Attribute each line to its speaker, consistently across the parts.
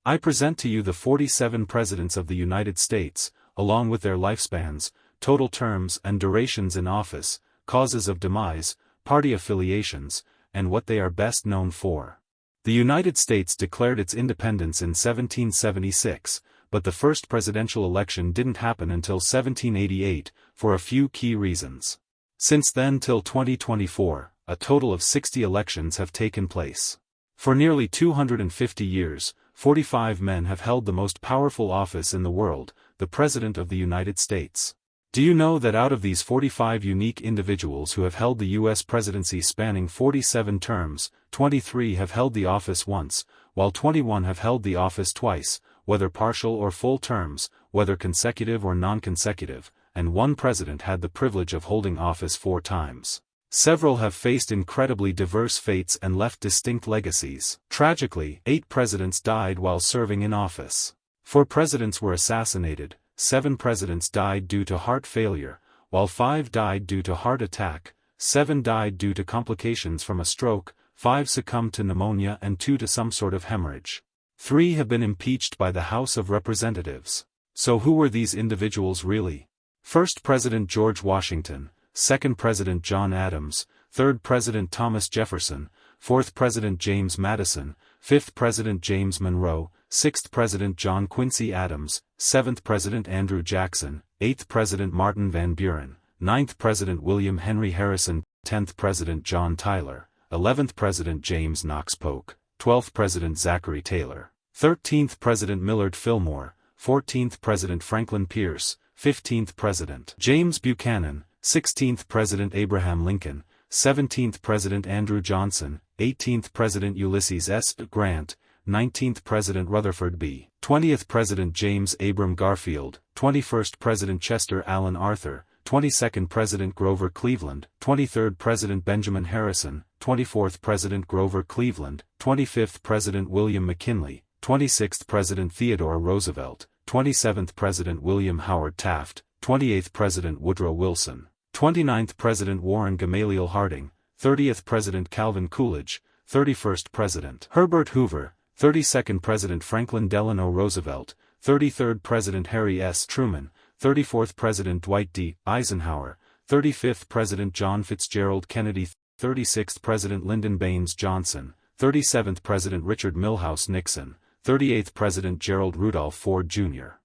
Speaker 1: I present to you the 47 presidents of the United States, along with their lifespans, total terms and durations in office, causes of demise, party affiliations, and what they are best known for. The United States declared its independence in 1776, but the first presidential election didn't happen until 1788, for a few key reasons. Since then till 2024, a total of 60 elections have taken place. For nearly 250 years, 45 men have held the most powerful office in the world, the President of the United States. Do you know that out of these 45 unique individuals who have held the U.S. presidency spanning 47 terms, 23 have held the office once, while 21 have held the office twice, whether partial or full terms, whether consecutive or non-consecutive, and one president had the privilege of holding office 4 times. Several have faced incredibly diverse fates and left distinct legacies. Tragically, 8 presidents died while serving in office. 4 presidents were assassinated, 7 presidents died due to heart failure, while 5 died due to heart attack, 7 died due to complications from a stroke, 5 succumbed to pneumonia and 2 to some sort of hemorrhage. 3 have been impeached by the House of Representatives. So who were these individuals really? First President George Washington, Second President John Adams, Third President Thomas Jefferson, Fourth President James Madison, Fifth President James Monroe, Sixth President John Quincy Adams, Seventh President Andrew Jackson, Eighth President Martin Van Buren, Ninth President William Henry Harrison, 10th President John Tyler, 11th President James Knox Polk, 12th President Zachary Taylor, 13th President Millard Fillmore, 14th President Franklin Pierce, 15th President James Buchanan, 16th President Abraham Lincoln, 17th President Andrew Johnson, 18th President Ulysses S. Grant, 19th President Rutherford B. 20th President James Abram Garfield, 21st President Chester Alan Arthur, 22nd President Grover Cleveland, 23rd President Benjamin Harrison, 24th President Grover Cleveland, 25th President William McKinley, 26th President Theodore Roosevelt, 27th President William Howard Taft, 28th President Woodrow Wilson, 29th President Warren Gamaliel Harding, 30th President Calvin Coolidge, 31st President Herbert Hoover, 32nd President Franklin Delano Roosevelt, 33rd President Harry S. Truman, 34th President Dwight D. Eisenhower, 35th President John Fitzgerald Kennedy, 36th President Lyndon Baines Johnson, 37th President Richard Milhous Nixon, 38th President Gerald Rudolph Ford Jr.,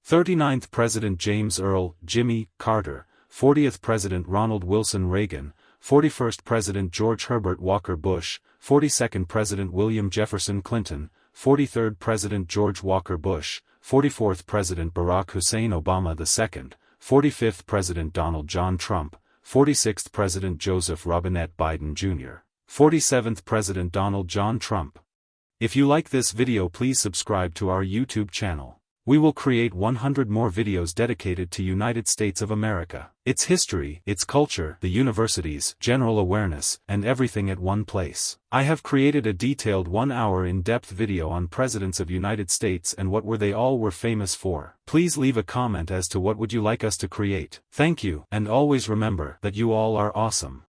Speaker 1: 39th President James Earl Jimmy Carter, 40th President Ronald Wilson Reagan, 41st President George Herbert Walker Bush, 42nd President William Jefferson Clinton, 43rd President George Walker Bush, 44th President Barack Hussein Obama II, 45th President Donald John Trump, 46th President Joseph Robinette Biden Jr., 47th President Donald John Trump. If you like this video, please subscribe to our YouTube channel. We will create 100 more videos dedicated to United States of America, its history, its culture, the universities, general awareness, and everything at one place. I have created a detailed 1-hour in-depth video on presidents of United States and what they all were famous for. Please leave a comment as to what would you like us to create. Thank you, and always remember that you all are awesome.